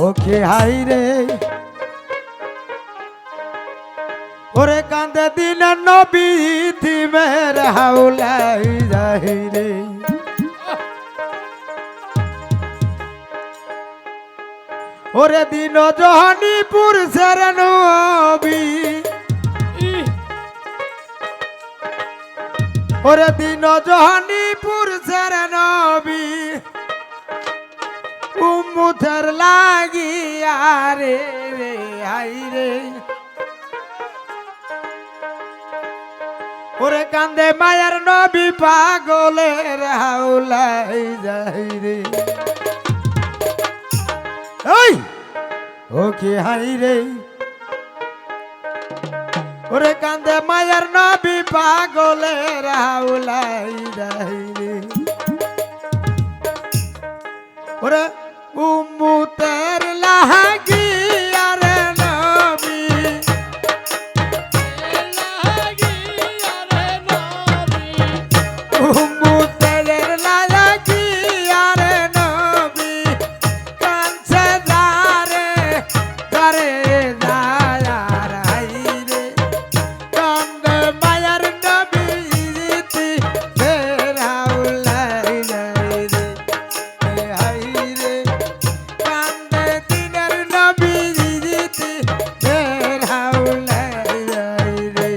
ওকে high রে ওরে কান্দে দিন নবী থিমের হাউলাই যাই রে ওরে দিন জহানিপুর সের নবী ওরে দিন জহানিপুর সের নবী উম্মতের লাগিয়া রে রে হাই রে ওরে কান্দে মায়ার নবী পাগলের হাউলাই যাই রে ওই ওকে হাই রে ওরে কান্দে মায়ার নবী পাগলের হাউলাই যাই রে ওরে উম্মতের লাগিয়া রে নবী উম্মতের লাগিয়া রে নবী কানছে দারে দারে দায়ার হাই রে কান্দে মায়ার নবী ইতি ফের হাউলাই যাই রে হাই রে কান্দে দিনের নবী ইতি ফের হাউলাই যাই রে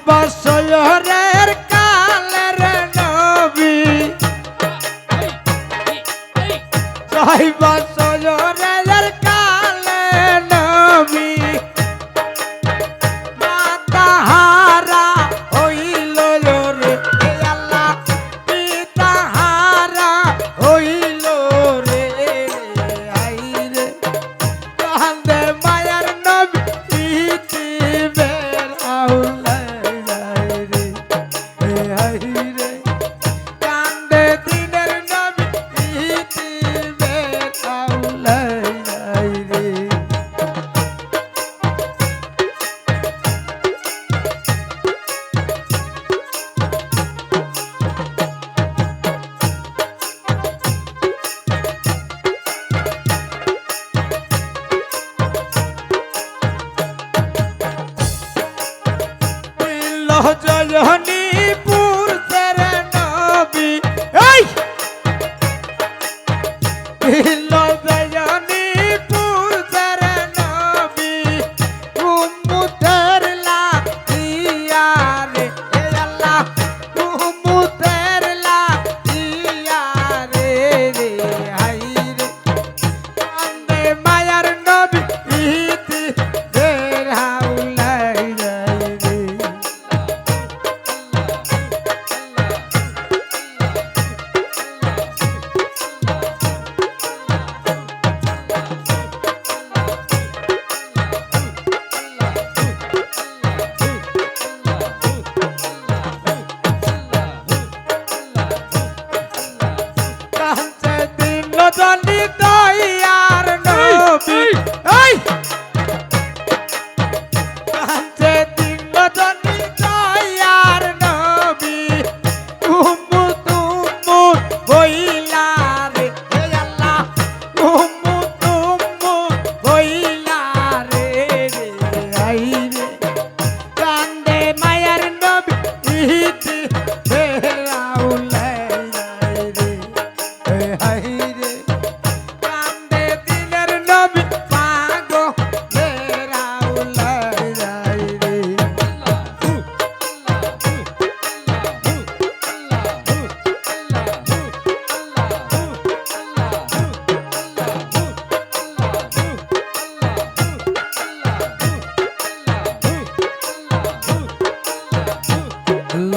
বছরের কালের নবী 6 বছরের কালের নবী মাতাহারা হইল রে আল্লাহ পিতাহারা হইল রে আই রে কান্দে মায়ার নবী ইতি বের আউলা কান্দে দিনের নবী ইতি বের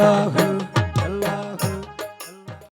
ইলাহা